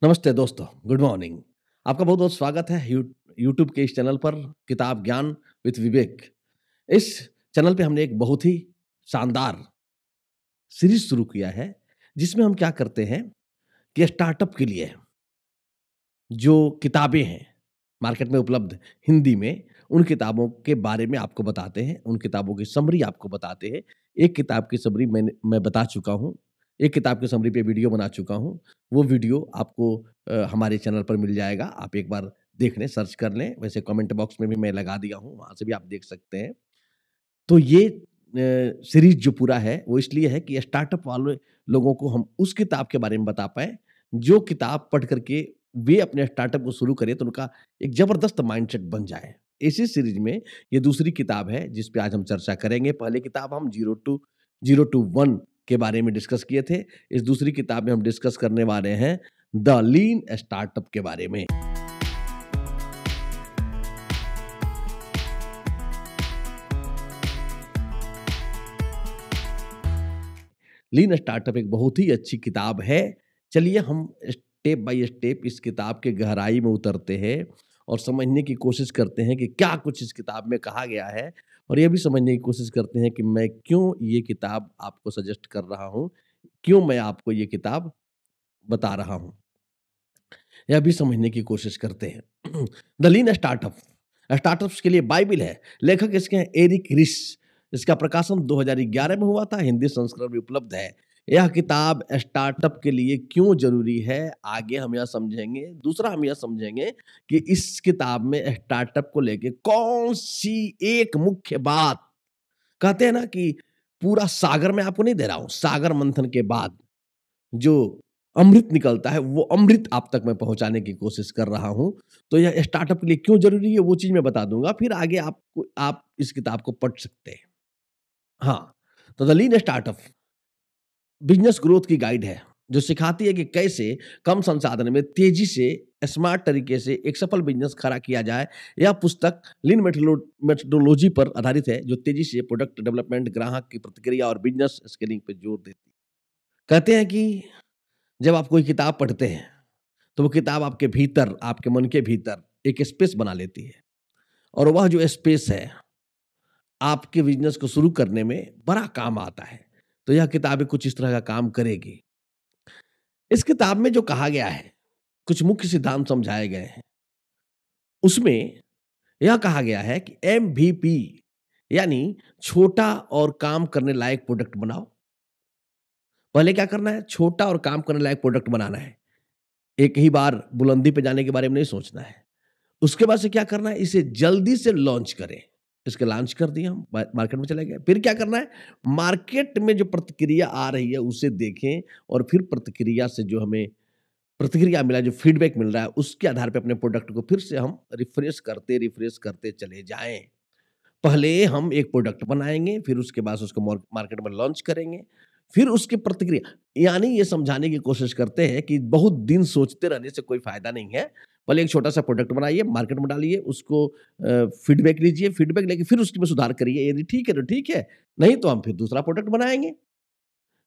नमस्ते दोस्तों, good morning. आपका बहुत-बहुत स्वागत है यूट्यूब के इस चैनल पर किताब ज्ञान विद विवेक। इस चैनल पे हमने एक बहुत ही शानदार सीरीज़ शुरू किया है, जिसमें हम क्या करते हैं कि स्टार्टअप के लिए जो किताबें हैं, मार्केट में उपलब्ध हिंदी में, उन किताबों के बारे में आपको बताते हैं, उन किताबों की समरी आपको बताते हैं। एक किताब की समरी मैं बता चुका हूँ, एक किताब की समरी पे वीडियो बना चुका हूँ। वो वीडियो आपको हमारे चैनल पर मिल जाएगा, आप एक बार देख लें, सर्च कर लें। वैसे कमेंट बॉक्स में भी मैं लगा दिया हूँ, वहाँ से भी आप देख सकते हैं। तो ये सीरीज़ जो पूरा है, वो इसलिए है कि स्टार्टअप वाले लोगों को हम उस किताब के बारे में बता पाएँ, जो किताब पढ़ कर के वे अपने स्टार्टअप को शुरू करें, तो उनका एक ज़बरदस्त माइंडसेट बन जाए। इसी सीरीज़ में ये दूसरी किताब है, जिस पे आज हम चर्चा करेंगे। पहली किताब हम ज़ीरो टू वन के बारे में डिस्कस किए थे। इस दूसरी किताब में हम डिस्कस करने वाले हैं, द लीन स्टार्टअप के बारे में। लीन स्टार्टअप एक बहुत ही अच्छी किताब है। चलिए हम स्टेप बाय स्टेप इस किताब के गहराई में उतरते हैं और समझने की कोशिश करते हैं कि क्या कुछ इस किताब में कहा गया है, और ये भी समझने की कोशिश करते हैं कि मैं क्यों ये किताब आपको सजेस्ट कर रहा हूँ, क्यों मैं आपको ये किताब बता रहा हूँ। यह भी समझने की कोशिश करते हैं। द लीन स्टार्टअप, स्टार्टअप्स के लिए बाइबिल है। लेखक इसके हैं एरिक रिस। इसका प्रकाशन 2011 में हुआ था, हिंदी संस्करण भी उपलब्ध है। यह किताब स्टार्टअप के लिए क्यों ज़रूरी है, आगे हम यह समझेंगे। दूसरा हम यह समझेंगे कि इस किताब में स्टार्टअप को लेके कौन-सी एक मुख्य बात, कहते हैं ना कि पूरा सागर मैं आपको नहीं दे रहा हूँ, सागर मंथन के बाद जो अमृत निकलता है, वो अमृत आप तक मैं पहुँचाने की कोशिश कर रहा हूँ। तो यह स्टार्टअप के लिए क्यों ज़रूरी है, वो चीज़ मैं बता दूँगा, फिर आगे आप इस किताब को पढ़ सकते हैं। हाँ, तो the lean startup business growth की गाइड है, जो सिखाती है कि कैसे कम संसाधन में तेज़ी से स्मार्ट तरीके से एक सफल बिज़नेस खड़ा किया जाए। यह पुस्तक लीन मेथोडोलॉजी पर आधारित है, जो तेज़ी से प्रोडक्ट डेवलपमेंट, ग्राहक की प्रतिक्रिया और बिज़नेस स्केलिंग पे जोर देती है। कहते हैं कि जब आप कोई किताब पढ़ते हैं, तो वो किताब आपके भीतर, आपके मन के भीतर एक स्पेस बना लेती है, और वह जो स्पेस है, आपके बिज़नेस को शुरू करने में बड़ा काम आता है। तो यह किताबें कुछ इस तरह का काम करेगी। इस किताब में जो कहा गया है, कुछ मुख्य सिद्धांत समझाए गए हैं। उसमें यह कहा गया है कि एमवीपी यानी छोटा और काम करने लायक प्रोडक्ट बनाओ। पहले क्या करना है? छोटा और काम करने लायक प्रोडक्ट बनाना है। एक ही बार बुलंदी पे जाने के बारे में नहीं सोचना है। उसके बाद से क्या करना है? इसे जल्दी से लॉन्च करें। इसके लॉन्च कर दिए हम, मार्केट में चले गए। फिर क्या करना है? मार्केट में जो प्रतिक्रिया आ रही है, उसे देखें, और फिर प्रतिक्रिया से जो हमें प्रतिक्रिया मिला, जो फीडबैक मिल रहा है, उसके आधार पे अपने प्रोडक्ट को फिर से हम रिफ्रेश करते चले जाएँ। पहले हम एक प्रोडक्ट बनाएँगे, फिर उसके बाद उसको मार्केट में लॉन्च करेंगे, फिर उसकी प्रतिक्रिया, यानी ये समझाने की कोशिश करते हैं कि बहुत दिन सोचते रहने से कोई फ़ायदा नहीं है। पहले एक छोटा-सा प्रोडक्ट बनाइए, मार्केट में डालिए, उसको फीडबैक लीजिए, फीडबैक लेके फिर उसमें सुधार करिए। यदि ठीक है तो ठीक है, नहीं तो हम फिर दूसरा प्रोडक्ट बनाएँगे।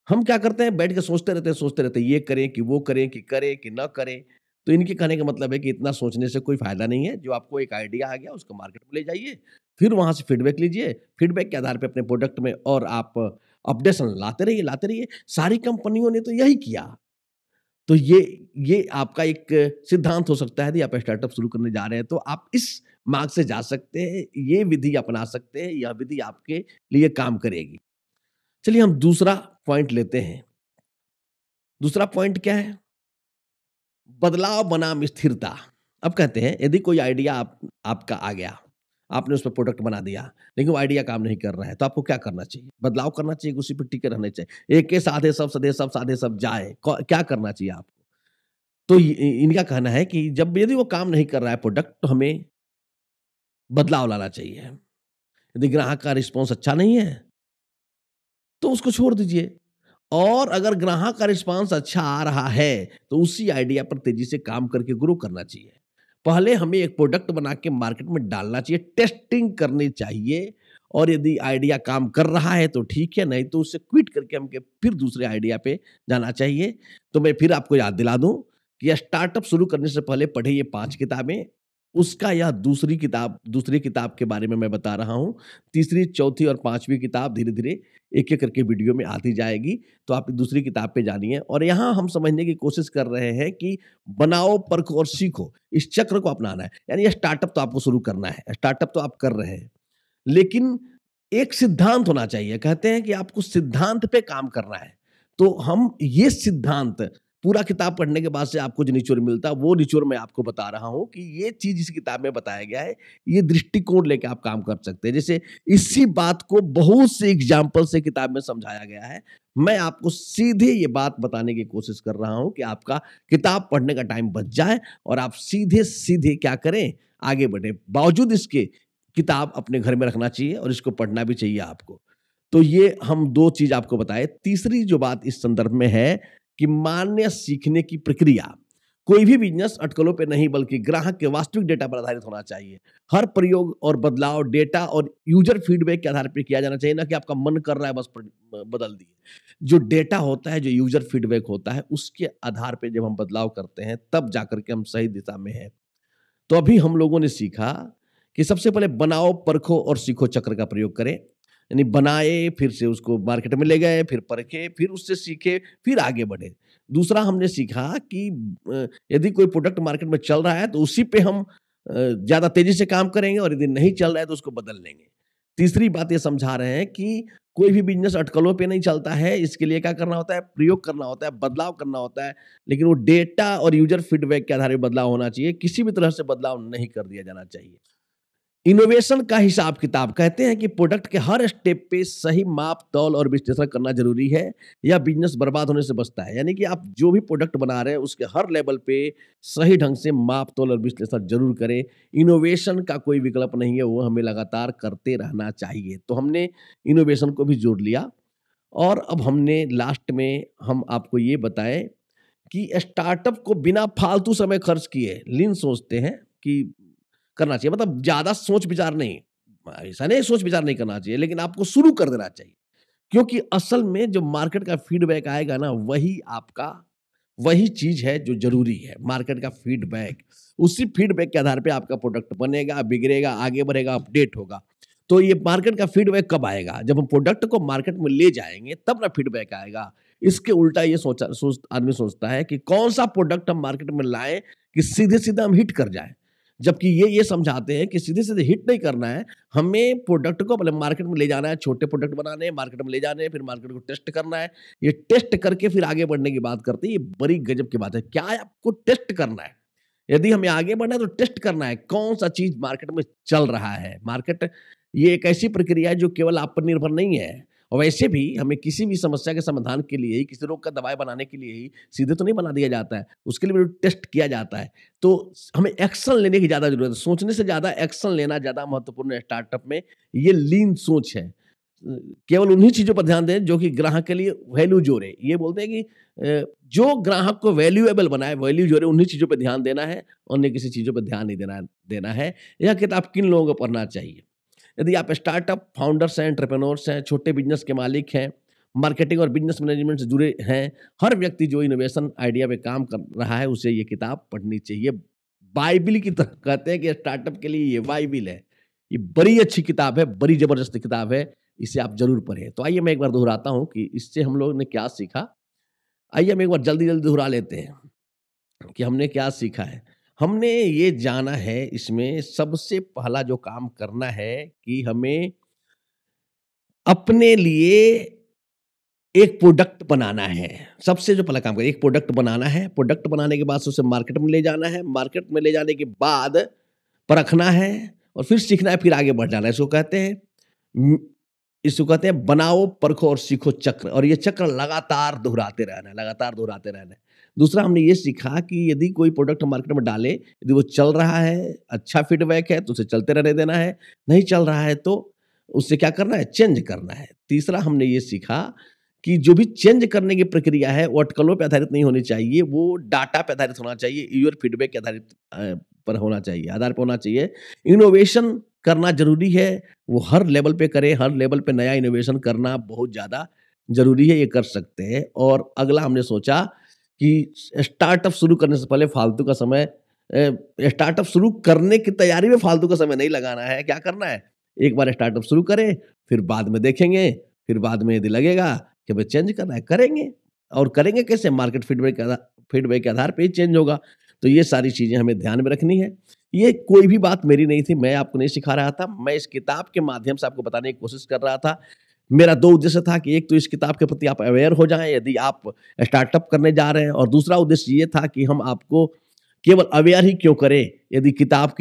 हम क्या करते हैं, बैठ के सोचते रहते हैं, ये करें कि वो करें कि ना करें। तो इनके कहने का मतलब है कि इतना सोचने से कोई फ़ायदा नहीं है। जो आपको एक आइडिया आ गया, उसको मार्केट में ले जाइए, फिर वहाँ से फीडबैक लीजिए, फीडबैक के आधार पे अपने प्रोडक्ट में और आप अपडेशन लाते रहिए। सारी कंपनियों ने तो यही किया। तो ये आपका एक सिद्धांत हो सकता है, यदि आप स्टार्टअप शुरू करने जा रहे हैं, तो आप इस मार्ग से जा सकते हैं, ये विधि अपना सकते हैं, यह विधि आपके लिए काम करेगी। चलिए हम दूसरा पॉइंट लेते हैं। दूसरा पॉइंट क्या है? बदलाव बनाम स्थिरता। अब कहते हैं, यदि कोई आइडिया आपका आ गया, आपने उस पे प्रोडक्ट बना दिया, लेकिन वो आइडिया काम नहीं कर रहा है, तो आपको क्या करना चाहिए? बदलाव करना चाहिए, उसी पे टिके रहना चाहिए। एक के साधे सब सधे सब साधे सब जाए, क्या करना चाहिए आपको? तो इनका कहना है कि जब यदि वो काम नहीं कर रहा है प्रोडक्ट, तो हमें बदलाव लाना चाहिए। यदि ग्राहक का रिस्पॉन्स अच्छा नहीं है, तो उसको छोड़ दीजिए। और अगर ग्राहक का रिस्पॉन्स अच्छा आ रहा है, तो उसी आइडिया पर तेज़ी से काम करके ग्रो करना चाहिए। पहले हमें एक प्रोडक्ट बना के मार्केट में डालना चाहिए, टेस्टिंग करनी चाहिए, और यदि आइडिया काम कर रहा है तो ठीक है, नहीं तो उसे क्विट करके हम के फिर दूसरे आइडिया पे जाना चाहिए। तो मैं फिर आपको याद दिला दूँ कि स्टार्टअप शुरू करने से पहले पढ़े ये 5 किताबें, उसका यह दूसरी किताब के बारे में मैं बता रहा हूँ। तीसरी, चौथी और 5वीं किताब धीरे-धीरे एक-एक करके वीडियो में आती जाएगी, तो आप दूसरी किताब पे जानिए। और यहाँ हम समझने की कोशिश कर रहे हैं कि बनाओ, परखो और सीखो, इस चक्र को अपनाना है। यानी ये स्टार्टअप तो आपको शुरू करना है, स्टार्टअप तो आप कर रहे हैं, लेकिन एक सिद्धांत होना चाहिए। कहते हैं कि आपको सिद्धांत पे काम करना है। तो हम ये सिद्धांत पूरा किताब पढ़ने के बाद से आपको जो निचोड़ मिलता है, वो निचोड़ मैं आपको बता रहा हूँ कि ये चीज़ इस किताब में बताया गया है, ये दृष्टिकोण लेके आप काम कर सकते हैं। जैसे इसी बात को बहुत से एग्ज़ाम्पल से किताब में समझाया गया है। मैं आपको सीधे ये बात बताने की कोशिश कर रहा हूँ कि आपका किताब पढ़ने का टाइम बच जाए और आप सीधे-सीधे क्या करें, आगे बढ़ें। बावजूद इसके किताब अपने घर में रखना चाहिए और इसको पढ़ना भी चाहिए आपको। तो ये हम 2 चीज़ आपको बताए। तीसरी जो बात इस संदर्भ में है कि मान्य सीखने की प्रक्रिया। कोई भी बिज़नेस अटकलों पे नहीं बल्कि ग्राहक के वास्तविक डेटा पर आधारित होना चाहिए। हर प्रयोग और बदलाव डेटा और यूज़र फीडबैक के आधार पे किया जाना चाहिए, ना कि आपका मन कर रहा है बस बदल दिए। जो डेटा होता है, जो यूज़र फीडबैक होता है, उसके आधार पे जब हम बदलाव करते हैं, तब जाकर के हम सही दिशा में हैं। तो अभी हम लोगों ने सीखा कि सबसे पहले बनाओ, परखो और सीखो चक्र का प्रयोग करें। यानी बनाए, फिर से उसको मार्केट में ले गए, फिर परखे, फिर उससे सीखे, फिर आगे बढ़े। दूसरा हमने सीखा कि यदि कोई प्रोडक्ट मार्केट में चल रहा है तो उसी पे हम ज़्यादा तेज़ी से काम करेंगे और यदि नहीं चल रहा है तो उसको बदल लेंगे। तीसरी बात ये समझा रहे हैं कि कोई भी बिज़नेस अटकलों पे नहीं चलता है, इसके लिए क्या करना होता है, प्रयोग करना होता है, बदलाव करना होता है, लेकिन वो डेटा और यूज़र फीडबैक के आधार पे बदलाव होना चाहिए, किसी भी तरह से बदलाव नहीं कर दिया जाना चाहिए। इनोवेशन का हिसाब-किताब कहते हैं कि प्रोडक्ट के हर स्टेप पे सही माप-तौल और विश्लेषण करना ज़रूरी है, या बिज़नेस बर्बाद होने से बचता है। यानी कि आप जो भी प्रोडक्ट बना रहे हैं, उसके हर लेवल पे सही ढंग से माप-तौल और विश्लेषण ज़रूर करें। इनोवेशन का कोई विकल्प नहीं है, वो हमें लगातार करते रहना चाहिए। तो हमने इनोवेशन को भी जोड़ लिया और अब हमने लास्ट में हम आपको ये बताएँ कि स्टार्टअप को बिना फालतू समय खर्च किए लीन सोचते हैं कि करना चाहिए, मतलब ज़्यादा सोच-विचार नहीं, ऐसा नहीं सोच-विचार नहीं करना चाहिए, लेकिन आपको शुरू कर देना चाहिए। क्योंकि असल में जो मार्केट का फीडबैक आएगा ना, वही चीज़ है जो ज़रूरी है, मार्केट का फीडबैक। उसी फीडबैक के आधार पे आपका प्रोडक्ट बनेगा, बिगड़ेगा, आगे बढ़ेगा, अपडेट होगा। तो ये मार्केट का फीडबैक कब आएगा? जब हम प्रोडक्ट को मार्केट में ले जाएँगे, तब ना फीडबैक आएगा। इसके उल्टा ये आदमी सोचता है कि कौन-सा प्रोडक्ट हम मार्केट में लाएँ कि सीधे-सीधे हम हिट कर जाएँ। जबकि ये समझाते हैं कि सीधे-सीधे हिट नहीं करना है, हमें प्रोडक्ट को पहले मार्केट में ले जाना है, छोटे प्रोडक्ट बनाने हैं, मार्केट में ले जाने हैं, फिर मार्केट को टेस्ट करना है। ये टेस्ट करके फिर आगे बढ़ने की बात करते हैं, ये बड़ी गज़ब की बात है। क्या है, आपको टेस्ट करना है। यदि हमें आगे बढ़ना है तो टेस्ट करना है, कौन-सा चीज़ मार्केट में चल रहा है। मार्केट ये एक ऐसी प्रक्रिया है जो केवल आप पर निर्भर नहीं है। और वैसे भी हमें किसी भी समस्या के समाधान के लिए ही, किसी रोग का दवाई बनाने के लिए ही सीधे तो नहीं बना दिया जाता है, उसके लिए भी टेस्ट किया जाता है। तो हमें एक्शन लेने की ज़्यादा ज़रूरत है, सोचने से ज़्यादा एक्शन लेना ज़्यादा महत्वपूर्ण है स्टार्टअप में, ये लीन सोच है। केवल उन्हीं चीज़ों पर ध्यान दें जो कि ग्राहक के लिए वैल्यू जोड़े। ये बोलते हैं कि जो ग्राहक को वैल्यूएबल बनाए, वैल्यू जोड़े, उन्हीं चीज़ों पे ध्यान देना है, अन्य किसी चीज़ों पे ध्यान नहीं देना है। यह किताब किन लोगों को पढ़ना चाहिए? यदि आप स्टार्टअप फाउंडर्स हैं, एंटरप्रेन्योर्स हैं, छोटे बिज़नेस के मालिक हैं, मार्केटिंग और बिज़नेस मैनेजमेंट से जुड़े हैं, हर व्यक्ति जो इनोवेशन आइडिया पे काम कर रहा है, उसे ये किताब पढ़नी चाहिए। बाइबिल की तरह कहते हैं कि स्टार्टअप के लिए ये बाइबिल है। ये बड़ी अच्छी किताब है, बड़ी ज़बरदस्त किताब है, इसे आप ज़रूर पढ़ें। तो आइए मैं एक बार दोहराता हूँ कि इससे हम लोगों ने क्या सीखा। आइए हम एक बार जल्दी-जल्दी दोहरा लेते हैं कि हमने क्या सीखा है। हमने ये जाना है, इसमें सबसे पहला जो काम करना है कि हमें अपने लिए एक प्रोडक्ट बनाना है। सबसे जो पहला काम करें, एक प्रोडक्ट बनाना है, प्रोडक्ट बनाने के बाद से उसे मार्केट में ले जाना है, मार्केट में ले जाने के बाद परखना है और फिर सीखना है, फिर आगे बढ़ जाना है। इसको कहते हैं बनाओ, परखो और सीखो चक्र, और ये चक्र लगातार दोहराते रहना है, लगातार दोहराते रहना है। दूसरा हमने ये सीखा कि यदि कोई प्रोडक्ट मार्केट में डालें, यदि वो चल रहा है, अच्छा फीडबैक है, तो उसे चलते रहने देना है, नहीं चल रहा है तो उससे क्या करना है, चेंज करना है। तीसरा हमने ये सीखा कि जो भी चेंज करने की प्रक्रिया है, वो अटकलों पे आधारित नहीं होनी चाहिए, वो डाटा पे आधारित होना चाहिए, यूज़र फीडबैक के आधारित पर होना चाहिए, आधार पे होना चाहिए। इनोवेशन करना ज़रूरी है, वो हर लेवल पे करें, हर लेवल पे नया इनोवेशन करना बहुत ज़्यादा ज़रूरी है, ये कर सकते हैं। और अगला हमने सोचा कि स्टार्टअप शुरू करने से पहले फालतू का समय स्टार्टअप शुरू करने की तैयारी में फालतू का समय नहीं लगाना है। क्या करना है? एक बार स्टार्टअप शुरू करें, फिर बाद में देखेंगे, फिर बाद में यदि लगेगा कि भाई चेंज करना है, करेंगे। और करेंगे कैसे? मार्केट फीडबैक के आधार पे ही चेंज होगा। तो ये सारी चीज़ें हमें ध्यान में रखनी है। ये कोई भी बात मेरी नहीं थी, मैं आपको नहीं सिखा रहा था। मैं इस किताब के माध्यम से आपको बताने की कोशिश कर रहा था। मेरा 2 उद्देश्य था कि एक तो इस किताब के प्रति आप अवेयर हो जाएँ यदि आप स्टार्टअप करने जा रहे हैं, और दूसरा उद्देश्य ये था कि हम आपको केवल अवेयर ही क्यों करें, यदि किताब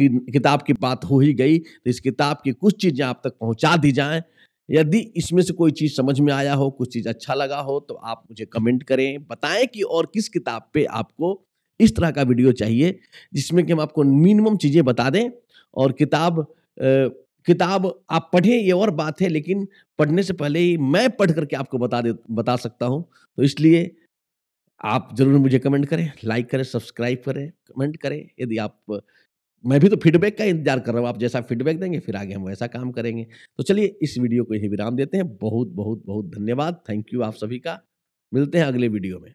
की बात हो ही गई, तो इस किताब की कुछ चीज़ें आप तक पहुँचा दी जाएँ। यदि इसमें से कोई चीज़ समझ में आया हो, कुछ चीज़ अच्छा लगा हो, तो आप मुझे कमेंट करें, बताएँ कि और किस किताब पे आपको इस तरह का वीडियो चाहिए, जिसमें कि हम आपको मिनिमम चीज़ें बता दें। और किताब आप पढ़ें ये और बात है, लेकिन पढ़ने से पहले ही मैं पढ़ कर के आपको बता सकता हूँ। तो इसलिए आप ज़रूर मुझे कमेंट करें, लाइक करें, सब्सक्राइब करें, कमेंट करें। यदि आप मैं भी तो फीडबैक का इंतज़ार कर रहा हूँ, आप जैसा फीडबैक देंगे फिर आगे हम वैसा काम करेंगे। तो चलिए इस वीडियो को यहीं विराम देते हैं। बहुत, बहुत, बहुत धन्यवाद। थैंक यू आप सभी का। मिलते हैं अगले वीडियो में।